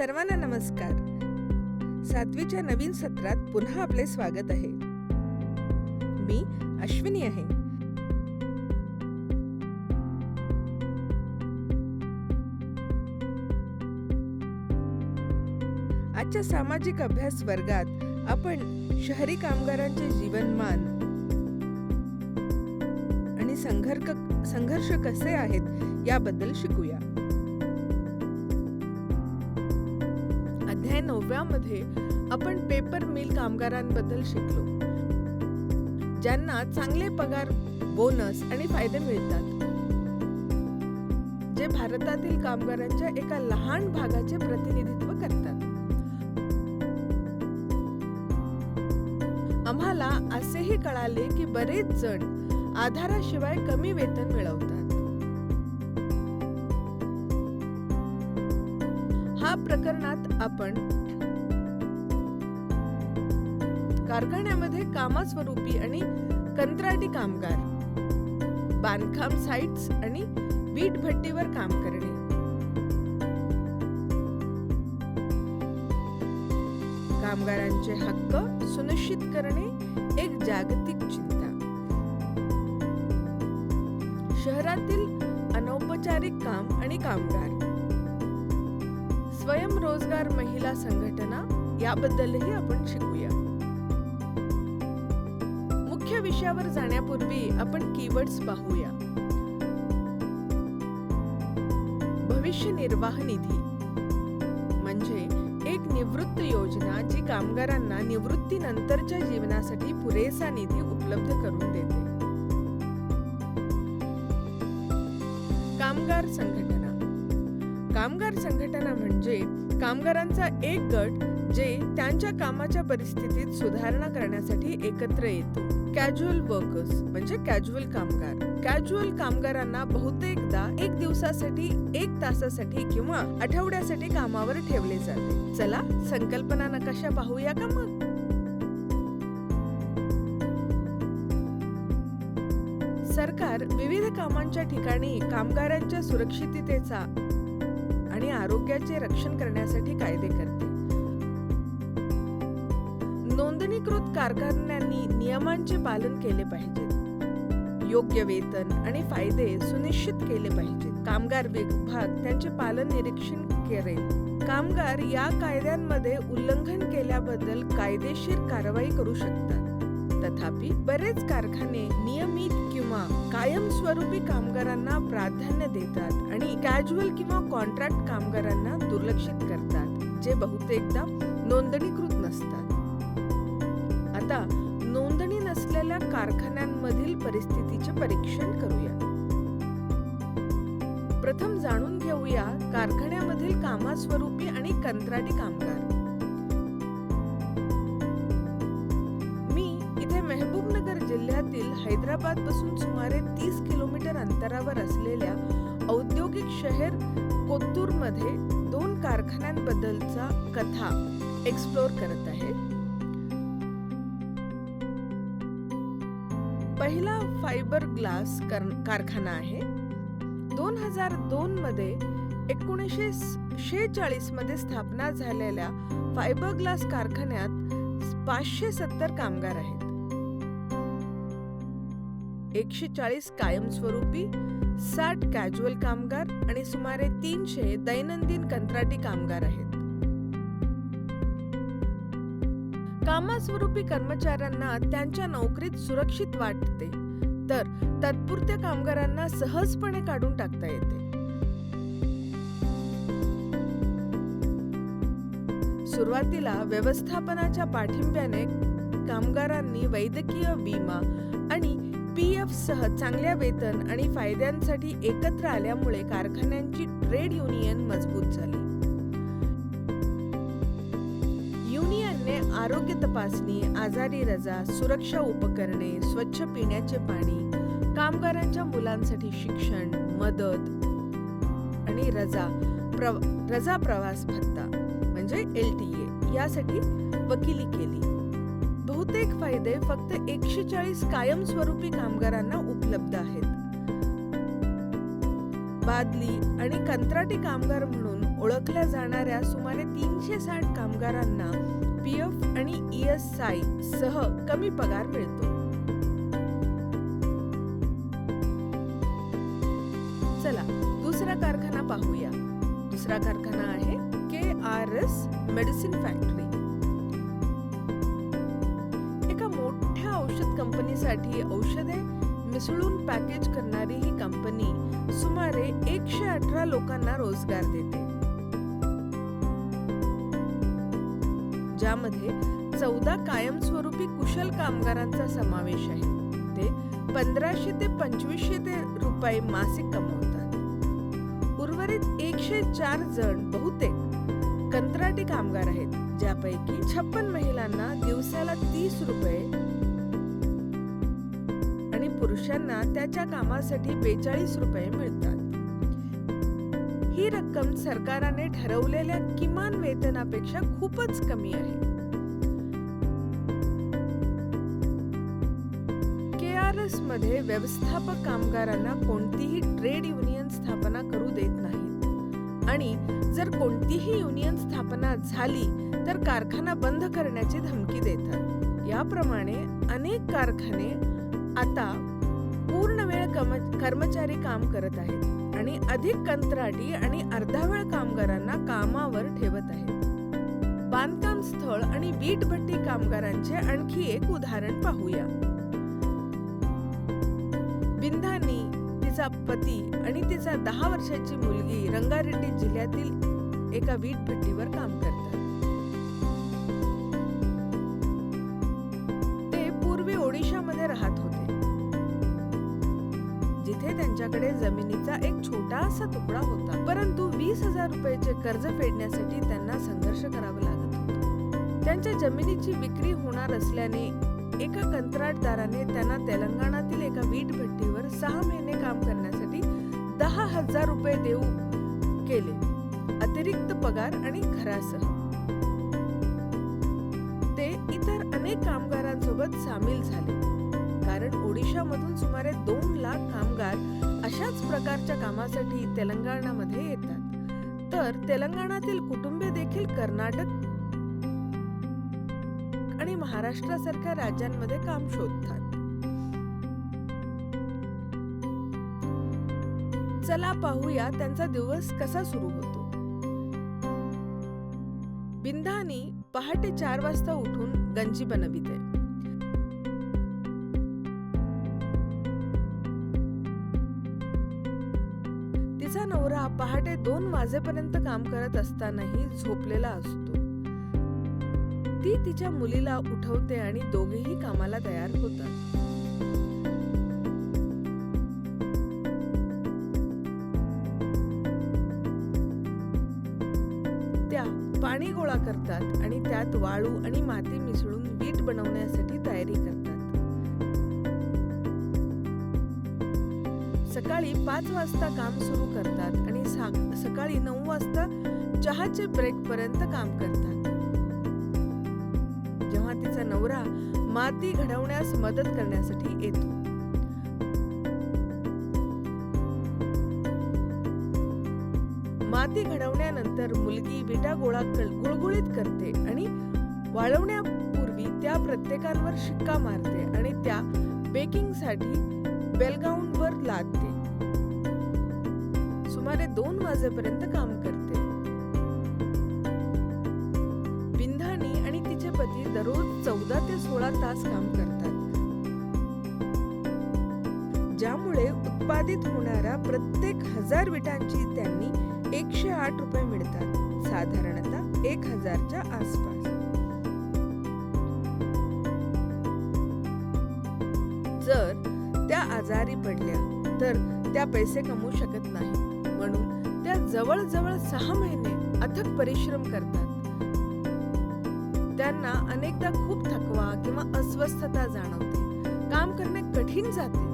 सर्वांना नमस्कार. 7वीच्या नवीन सत्रात पुन्हा आपले स्वागत आहे. मी अश्विनी आहे. आजच्या सामाजिक अभ्यास वर्गात आपण शहरी कामगारांचे जीवनमान आणि संघर्ष कसे आहेत याबद्दल शिकूया. अध्याय 9 मध्ये आपण पेपर मिल कामगारांबद्दल शिकलो, ज्यांना चांगले पगार, बोनस आणि फायदे मिळतात, जे भारतातील कामगारांच्या एका लहान भागाचे प्रतिनिधित्व करतात. आम्हाला असेही कळाले की बरेच जण आधाराशिवाय कमी वेतन मिळवतात. हा प्रकरणात आपण कारखान्यामध्ये कामस्वरूपी आणि कंत्राटी कामगार, बांधकाम साइट्स आणि वीट भट्टीवर काम करणे, कामगारांचे हक्क सुनिश्चित करणे एक जागतिक चिंता, शहरातील अनौपचारिक काम आणि कामगार, स्वयंरोजगार महिला संघटना याबद्दलही आपण शिकूया. मुख्य विषयावर जाण्यापूर्वी आपण कीवर्ड्स पाहूया. भविष्य निर्वाह निधी म्हणजे एक निवृत्ती योजना जी कामगारांना निवृत्तीनंतरच्या जीवनासाठी पुरेसा निधी उपलब्ध करून देते. कामगार संघटना. कामगार संघटना म्हणजे कामगारांचा एक गट जे त्यांच्या कामाच्या परिस्थितीत सुधारणा करण्यासाठी एकत्र येतो. कॅज्युअल वर्कर्स म्हणजे कॅज्युअल कामगार. कॅज्युअल कामगारांना बहुतेकदा 1 दिवसासाठी, 1 तासासाठी किंवा आठवड्यासाठी कामावर ठेवले जाते. चला संकल्पना नकाशा पाहूया का मग. सरकार विविध कामांच्या ठिकाणी कामगारांच्या सुरक्षिततेचा आणि आरोग्याचे रक्षण करण्यासाठी कायदे करते. नोंदणीकृत कारखान्यांनी नियमांचे पालन केले पाहिजे. योग्य वेतन आणि फायदे सुनिश्चित केले पाहिजेत. कामगार विभाग त्यांचे पालन निरीक्षण करेल. कामगार या कायद्यांमध्ये उल्लंघन केल्याबद्दल कायदेशीर कारवाई करू शकतात. तथापि बरेच कारखाने नियमित किंवा कायमस्वरूपी कामगारांना प्राधान्य देतात आणि कॅज्युअल किंवा कॉन्ट्रॅक्ट कामगारांना दुर्लक्षित करतात, जे बहुतेकदा नोंदणीकृत नसतात. आता नोंदणी नसलेल्या कारखान्यांमधील परिस्थितीचे परीक्षण करूया. प्रथम जाणून घेऊया कारखान्यामधील कामस्वरूपी आणि कंत्राटी कामगार. मी इथे मेहबूबनगर जिल्ह्यातील हैदराबाद पासून सुमारे 30 किलोमीटर अंतरावर असलेल्या औद्योगिक शहर कोत्तूर मध्ये 2 कारखान्यांबद्दलचा कथा एक्सप्लोर करत आहे. पहिला फायबर ग्लास कारखाना आहे. 2002 मध्ये 1946 मध्ये स्थापना झालेल्या फायबर ग्लास कारखान्यात 570 कामगार आहेत. 140 कायमस्वरूपी, 60 कॅज्युअल कामगार आणि सुमारे 300 दैनंदिन कंत्राटी कामगार आहेत. कामस्वरूपी कर्मचाऱ्यांना त्यांच्या नोकरीत सुरक्षित वाटते, तर तात्पुरत्या कामगारांना सहजपणे काढून टाकता येते. सुरुवातीला व्यवस्थापनाच्या पाठिंब्याने कामगारांनी वैद्यकीय विमा आणि PF सह चांगल्या वेतन आणि फायद्यांसाठी एकत्र आल्यामुळे कारखान्यांची ट्रेड युनियन मजबूत झाली. युनियनने आरोग्य तपासणी, आजारी रजा, सुरक्षा उपकरणे, स्वच्छ पिण्याचे पाणी, कामगारांच्या मुलांसाठी शिक्षण, मदत आणि रजा प्रवास भत्ता म्हणजे LTA यासाठी वकिली केली. बहुतेक फायदे फक्त 140 कायमस्वरूपी कामगारांना उपलब्ध आहेत. बादली आणि कंत्राटी कामगार म्हणून ओळखल्या जाणाऱ्या सुमारे 360 कामगारांना PF आणि ESI सह कमी पगार मिळतो. चला दुसरा कारखाना पाहूया. दुसरा कारखाना आहे KRS मेडिसिन फॅक्टरी. एका मोठ्या औषध कंपनीसाठी औषधे मिसळून पॅकेज करणारी ही कंपनी सुमारे 118 लोकांना रोजगार देते, ज्यामध्ये 14 कायमस्वरूपी कुशल कामगारांचा समावेश आहे. ते 1500 ते 2500 रुपये मासिक कमवतात. उर्वरित 104 जण बहुतेक कंत्राटी कामगार आहेत, ज्यापैकी 56 महिलांना दिवसाला 30 रुपये आणि पुरुषांना त्याच्या कामासाठी 42 रुपये मिळतात. ही रक्कम सरकारने ठरवलेल्या किमान वेतनापेक्षा खूपच कमी आहे. KRS मध्ये व्यवस्थापक कामगारांना कोणतीही ट्रेड युनियन स्थापना करू देत नाहीत आणि जर कोणतीही युनियन स्थापना झाली तर कारखाना बंद करण्याची धमकी देतात. याप्रमाणे अनेक कारखाने आता पूर्णवेळ कर्मचारी काम करत आहेत आणि अधिक कंत्राटी आणि अर्धावेळ कामगारांना कामावर ठेवत आहेत. बांधकाम स्थळ आणि वीटभट्टी कामगारांचे आणखी एक उदाहरण पाहूया. बिंधानी, तिचा पती आणि तिचा 10 वर्षाची मुलगी रंगारेड्डी जिल्ह्यातील एका वीटभट्टीवर काम करतात. ते पूर्वी ओडिशामध्ये राहत होते, जिथे त्यांच्याकडे जमिनीचा एक छोटासा तुकडा होता. परंतु 20,000 रुपयाचे कर्ज फेडण्यासाठी त्यांना संघर्ष करावा लागत होता. त्यांच्या जमिनीची विक्री होणार असल्याने एका कंत्राटदाराने त्यांना तेलंगणातील एका वीटभट्टीवर 6 महिने काम करण्यासाठी 10,000 रुपये देऊ केले, अतिरिक्त पगार आणि घरासह. ते इतर अनेक कामगारांसोबत सामील झाले, कारण ओडिशामधून सुमारे 2 लाख कामगार अशाच प्रकारच्या कामासाठी तेलंगणामध्ये येतात. तर तेलंगणातील कुटुंबे देखील कर्नाटक आणि महाराष्ट्रासारख्या राज्यांमध्ये काम शोधतात. चला पाहूया त्यांचा दिवस कसा सुरू होतो. बिंधानी पहाटे 4 वाजता उठून गंजी बनविते. तिचा नवरा पहाटे 2 वाजेपर्यंत काम करत असतानाही झोपलेला असतो. ती तिच्या मुलीला उठवते आणि दोघेही कामाला तयार होतात. त्या पाणी गोळा करतात आणि त्यात वाळू आणि माती मिसळून वीट बनवण्यासाठी तयारी करतात. सकाळी 5 वाजता काम सुरू करतात आणि सकाळी 9 वाजता चहाचे ब्रेक पर्यंत काम करतात. जेव्हा तिचा नवरा माती घडवण्यास मदत करण्यासाठी येतो. माती घडवण्यानंतर मुलगी विटा गोळा गुळगुळीत करते आणि वाळवण्यापूर्वी त्या प्रत्येकांवर शिक्का मारते आणि त्या बेकिंगसाठी बेलगाऊंडवर लादते. सुमारे 2 वाजेपर्यंत काम करते. बिंधानी आणि तिचे पती दररोज 14 ते 16 तास काम करतात, ज्यामुळे उत्पादित होणाऱ्या प्रत्येक 1000 विटांची त्यांनी 108 रुपये मिळतात, साधारणतः 1000च्या आसपास. जर त्या आजारी पडल्या तर त्या पैसे कमवू शकत नाहीत, म्हणून त्या जवळजवळ 6 महिने अथक परिश्रम करतात. त्यांना अनेकदा खूप थकवा किंवा अस्वस्थता जाणवते. काम करणे कठीण जाते.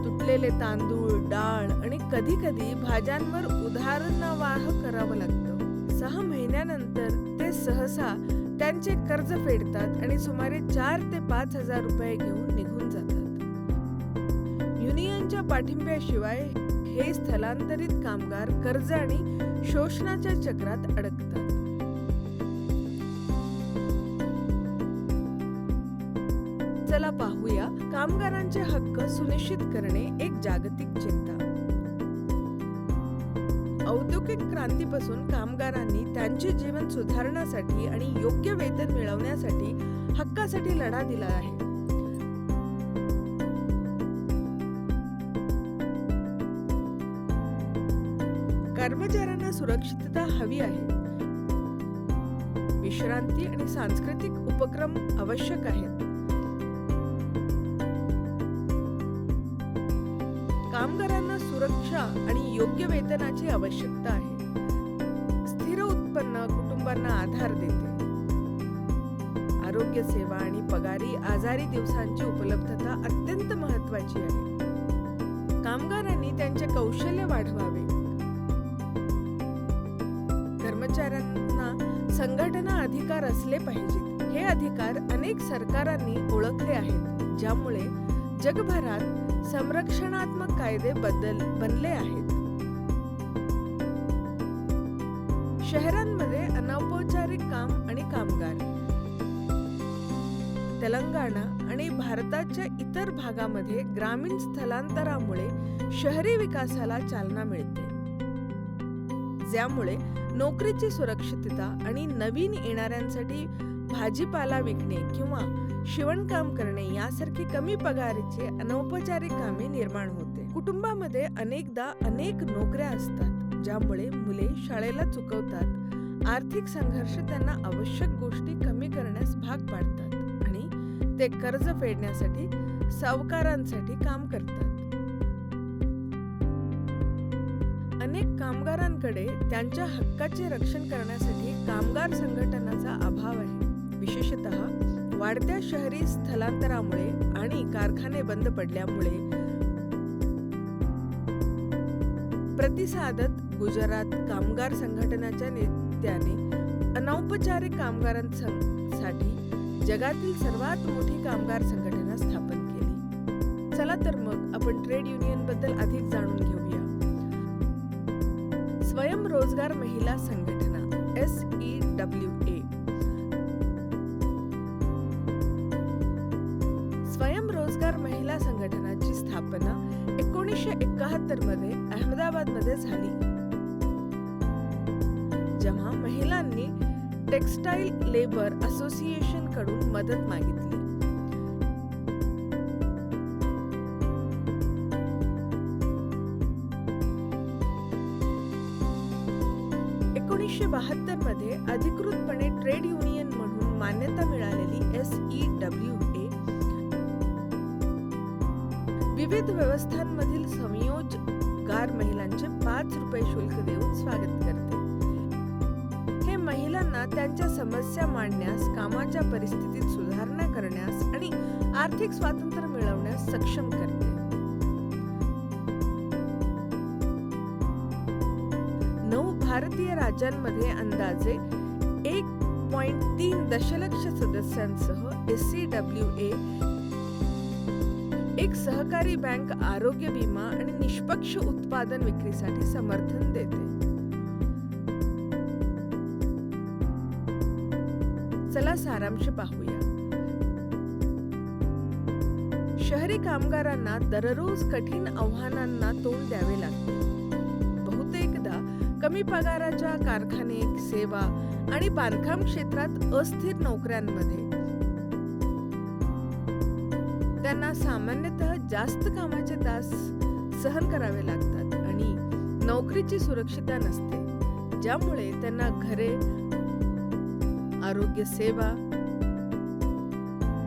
तुटलेले तांदूळ, डाळ आणि कधी कधी भाज्यांवर उदरनिर्वाह करावं लागतं. 6 महिन्यानंतर ते सहसा त्यांचे कर्ज फेडतात आणि सुमारे 4 ते 5,000 रुपये घेऊन निघून जातात. युनियनच्या पाठिंब्याशिवाय हे स्थलांतरित कामगार कर्ज आणि शोषणाच्या चक्रात अडकतात. चला पाहूया कामगारांचे हक्क सुनिश्चित करणे एक जागतिक चिंता. औद्योगिक क्रांतीपासून कामगारांनी त्यांचे जीवन सुधारण्यासाठी आणि योग्य वेतन मिळवण्यासाठी हक्कासाठी लढा दिला आहे. कर्मचाऱ्यांना सुरक्षितता हवी आहे. विश्रांती आणि सांस्कृतिक उपक्रम आवश्यक आहेत. कामगारांना सुरक्षा आणि योग्य वेतनाची आवश्यकता आहे. स्थिर उत्पन्न कुटुंबांना आधार देते. आरोग्य सेवा आणि पगारी आजारी दिवसांची उपलब्धता अत्यंत महत्त्वाची आहे. कामगारांनी त्यांचे कौशल्य वाढवावे. कर्मचाऱ्यांना संघटना अधिकार असले पाहिजेत. हे अधिकार अनेक सरकारांनी ओळखले आहेत, ज्यामुळे जगभरात संरक्षणात्मक कायदे बनले आहेत. शहरांमध्ये अनौपचारिक काम आणि कामगार. तेलंगणा आणि भारताच्या इतर भागामध्ये ग्रामीण स्थलांतरामुळे शहरी विकासाला चालना मिळते, ज्यामुळे नोकरीची सुरक्षितता आणि नवीन येणाऱ्यांसाठी भाजीपाला विकणे किंवा शिवणकाम करणे यासारखी कमी पगाराची अनौपचारिक कामे निर्माण होते. कुटुंबामध्ये अनेकदा अनेक नोकऱ्या असतात, ज्यामुळे मुले शाळेला चुकवतात. आर्थिक संघर्ष त्यांना आवश्यक गोष्टी कमी करण्यास भाग पाडतात आणि ते कर्ज फेडण्यासाठी सावकारांसाठी काम करतात. अनेक कामगारांकडे त्यांच्या हक्काचे रक्षण करण्यासाठी कामगार संघटनांचा अभाव आहे. विशेषतः वाढत्या शहरी स्थलांतरामुळे आणि कारखाने बंद पडल्यामुळे. प्रतिसादात गुजरात कामगार संघटनाच्या नेत्याने अनौपचारिक कामगारांसाठी जगातील सर्वात मोठी कामगार संघटना स्थापन केली. चला तर मग आपण ट्रेड युनियन बद्दल अधिक जाणून घेऊया. स्वयंरोजगार महिला संघटना SEWA. स्वयंरोजगार महिला संघटनाची स्थापना 1971 मध्ये अहमदाबाद मध्ये झाली, जेव्हा महिलांनी टेक्सटाईल लेबर असोसिएशन कडून मदत मागितली. 1972 मध्ये अधिकृतपणे ट्रेड युनियन म्हणून मान्यता मिळालेली SEWA विविध व्यवस्थांमधील संयोजकगार महिलांचे 5 रुपये शुल्क देऊन स्वागत करते. हे महिलांना त्यांच्या समस्या मांडण्यास, कामाच्या परिस्थितीत सुधारणा करण्यास आणि आर्थिक स्वातंत्र्य मिळवण्यास सक्षम करते. 9 भारतीय राज्यांमध्ये अंदाजे 1.3 दशलक्ष सदस्यांसह SEWA एक सहकारी बँक, आरोग्य विमा आणि निष्पक्ष उत्पादन विक्रीसाठी समर्थन देते. चला सारांश पाहूया. शहरी कामगारांना दररोज कठीण आव्हानांना तोंड द्यावे लागते. बहुतेकदा कमी पगाराच्या कारखाने, सेवा आणि बांधकाम क्षेत्रात अस्थिर नोकऱ्यांमध्ये त्यांना सामान्यतः जास्त कामाचे तास सहन करावे लागतात आणि नोकरीची सुरक्षितता नसते, ज्यामुळे त्यांना घरे, आरोग्य सेवा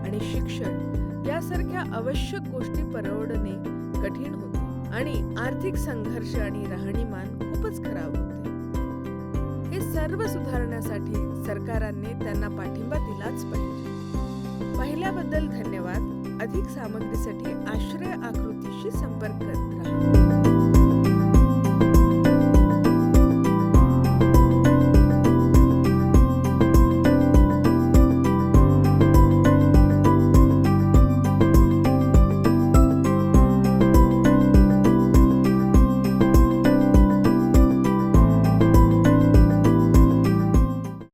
आणि शिक्षण यासारख्या आवश्यक गोष्टी परवडणे कठीण होते आणि आर्थिक संघर्ष आणि राहणीमान खूपच खराब होते. हे सर्व सुधारण्यासाठी सरकारांनी त्यांना पाठिंबा दिलाच पाहिजे. पाहिल्याबद्दल धन्यवाद. अधिक सामग्रीसाठी आश्रय आकृतीशी संपर्क करत राहा.